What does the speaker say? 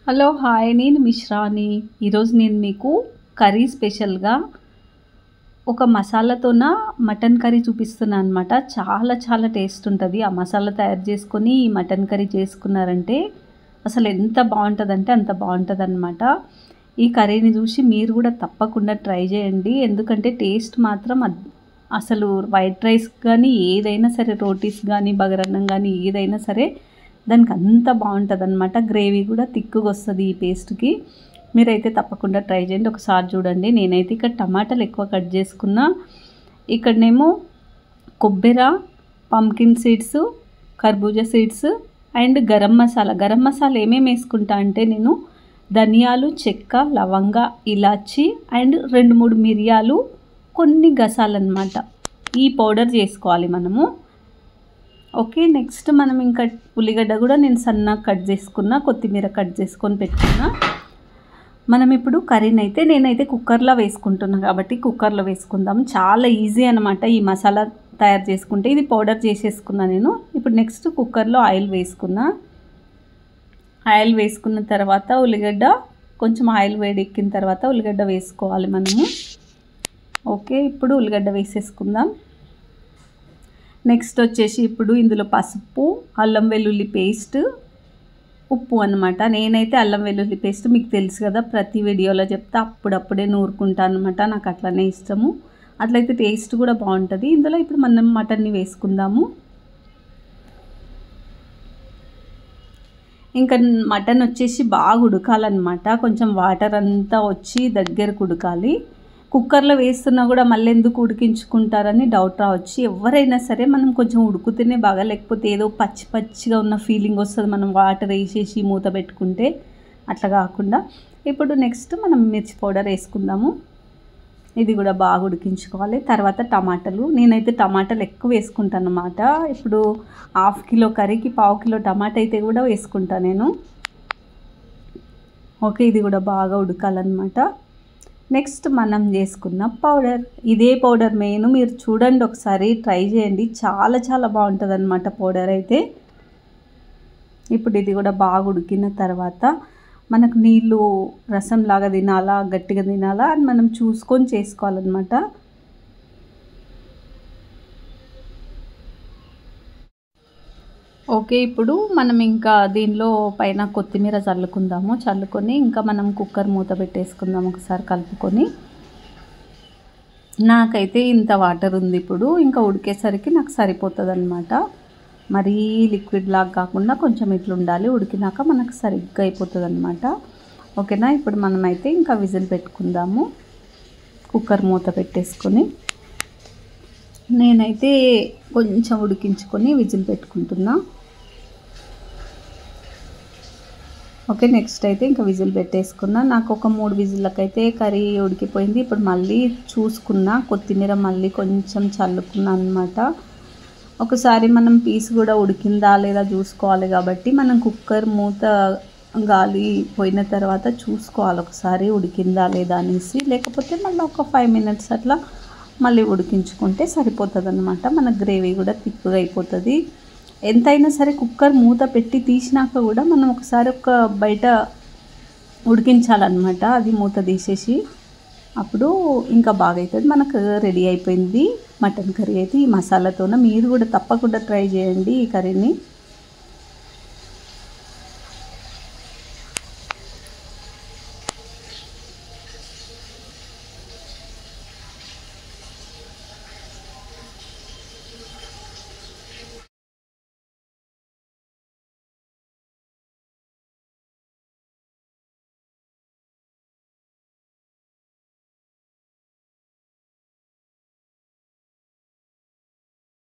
Hello hi, నేను మిశ్రాని. ఈరోజు నేను మీకు కర్రీ స్పెషల్గా ఒక మసాలాతోన మటన్ కర్రీ చూపిస్తున్నాను అనమాట. చాలా చాలా టేస్ట్ ఉంటుంది. ఆ మసాలా తయారు చేసుకొని ఈ మటన్ కర్రీ చేసుకున్నారంటే అసలు ఎంత బాగుంటుందంటే అంత బాగుంటుంది అనమాట. ఈ కర్రీని చూసి మీరు కూడా తప్పకుండా ట్రై చేయండి. ఎందుకంటే టేస్ట్ మాత్రం అసలు వైట్ రైస్ కానీ ఏదైనా సరే, రోటీస్ కానీ బగరన్నం కానీ ఏదైనా సరే దానికి అంత బాగుంటుంది అనమాట. గ్రేవీ కూడా తిక్కుగా వస్తుంది ఈ పేస్ట్కి. మీరైతే తప్పకుండా ట్రై చేయండి. ఒకసారి చూడండి. నేనైతే ఇక్కడ టమాటాలు ఎక్కువ కట్ చేసుకున్నా. ఇక్కడనేమో కొబ్బరి, పంకిన్ సీడ్స్, కర్బూజా సీడ్స్ అండ్ గరం మసాలా ఏమేమి వేసుకుంటా అంటే నేను ధనియాలు, చెక్క, లవంగ, ఇలాచి అండ్ 2-3 మిరియాలు, కొన్ని గసాలన్నమాట. ఈ పౌడర్ చేసుకోవాలి మనము. ఓకే, నెక్స్ట్ మనం ఇంకా ఉల్లిగడ్డ కూడా నేను సన్నగా కట్ చేసుకున్నా, కొత్తిమీర కట్ చేసుకొని పెట్టుకున్నా. మనం ఇప్పుడు కర్రీని అయితే నేనైతే కుక్కర్లో వేసుకుంటున్నాను కాబట్టి కుక్కర్లో వేసుకుందాం. చాలా ఈజీ అనమాట ఈ మసాలా తయారు చేసుకుంటే. ఇది పౌడర్ చేసేసుకున్నా నేను. ఇప్పుడు నెక్స్ట్ కుక్కర్లో ఆయిల్ వేసుకున్నా. ఆయిల్ వేసుకున్న తర్వాత ఉల్లిగడ్డ, కొంచెం ఆయిల్ వేడెక్కిన తర్వాత ఉల్లిగడ్డ వేసుకోవాలి మనము. ఓకే, ఇప్పుడు ఉల్లిగడ్డ వేసేసుకుందాం. నెక్స్ట్ వచ్చేసి ఇప్పుడు ఇందులో పసుపు, అల్లం వెల్లుల్లి పేస్ట్, ఉప్పు అనమాట. నేనైతే అల్లం వెల్లుల్లి పేస్ట్ మీకు తెలుసు కదా, ప్రతి వీడియోలో చెప్తా, అప్పుడప్పుడే నూరుకుంటాను అనమాట. నాకు అట్లనే ఇష్టము. అట్లయితే టేస్ట్ కూడా బాగుంటుంది. ఇందులో ఇప్పుడు మనం మటన్ని వేసుకుందాము. ఇంకా మటన్ వచ్చేసి బాగా ఉడకాలన్నమాట. కొంచెం వాటర్ అంతా వచ్చి దగ్గరకు ఉడకాలి. కుక్కర్లో వేస్తున్నా కూడా మళ్ళీ ఎందుకు ఉడికించుకుంటారని డౌట్ రావచ్చు. ఎవరైనా సరే మనం కొంచెం ఉడుకుతేనే బాగా, లేకపోతే ఏదో పచ్చిగా ఉన్న ఫీలింగ్ వస్తుంది మనం వాటర్ వేసేసి మూత పెట్టుకుంటే. అట్లా కాకుండా ఇప్పుడు నెక్స్ట్ మనం మిర్చి పౌడర్ వేసుకుందాము. ఇది కూడా బాగా ఉడికించుకోవాలి. తర్వాత టమాటాలు, నేనైతే టమాటాలు ఎక్కువ వేసుకుంటాను అన్నమాట. ఇప్పుడు 1/2 కిలో కర్రీకి 1/4 కిలో టమాటా అయితే కూడా వేసుకుంటాను నేను. ఓకే, ఇది కూడా బాగా ఉడకాలన్నమాట. నెక్స్ట్ మనం చేసుకున్న పౌడర్, ఇదే పౌడర్ మెయిన్. మీరు చూడండి, ఒకసారి ట్రై చేయండి. చాలా చాలా బాగుంటుంది అన్నమాట పౌడర్ అయితే. ఇప్పుడు ఇది కూడా బాగా ఉడికిన తర్వాత మనకు నీళ్ళు రసంలాగా తినాలా, గట్టిగా తినాలా అని మనం చూసుకొని చేసుకోవాలన్నమాట. ఓకే, ఇప్పుడు మనం ఇంకా దీనిలో పైన కొత్తిమీర చల్లుకొని ఇంకా మనం కుక్కర్ మూత పెట్టేసుకుందాం ఒకసారి కలుపుకొని. నాకైతే ఇంత వాటర్ ఉంది. ఇప్పుడు ఇంకా ఉడికేసరికి నాకు సరిపోతుంది అనమాట. మరీ లిక్విడ్ లాగా కాకుండా కొంచెం ఇట్లా ఉండాలి. ఉడికినాక మనకు సరిగ్గా అయిపోతుంది అనమాట. ఓకేనా, ఇప్పుడు మనమైతే ఇంకా విజిల్ పెట్టుకుందాము. కుక్కర్ మూత పెట్టేసుకొని నేనైతే కొంచెం ఉడికించుకొని విజిల్ పెట్టుకుంటున్నా. ఓకే, నెక్స్ట్ అయితే ఇంకా విజిల్ పెట్టేసుకున్నా. నాకు ఒక 3 విజిల్లకైతే కర్రీ ఉడికిపోయింది. ఇప్పుడు మళ్ళీ చూసుకున్నా, కొత్తిమీర మళ్ళీ కొంచెం చల్లుకున్నా అనమాట. ఒకసారి మనం పీస్ కూడా ఉడికిందా లేదా చూసుకోవాలి కాబట్టి మనం కుక్కర్ మూత గాలి పోయిన తర్వాత చూసుకోవాలి ఒకసారి ఉడికిందా లేదా అనేసి. లేకపోతే మళ్ళీ ఒక 5 మినిట్స్ అట్లా మళ్ళీ ఉడికించుకుంటే సరిపోతుంది అనమాట. మన గ్రేవీ కూడా థిక్గా అయిపోతుంది. ఎంతైనా సరే కుక్కర్ మూత పెట్టి తీసినాక కూడా మనం ఒకసారి బయట ఉడికించాలన్నమాట. అది మూత తీసేసి అప్పుడు ఇంకా బాగా అవుతుంది. మనకు రెడీ అయిపోయింది మటన్ కర్రీ అయితే ఈ మసాలాతోన. మీరు కూడా తప్పకుండా ట్రై చేయండి ఈ కర్రీని.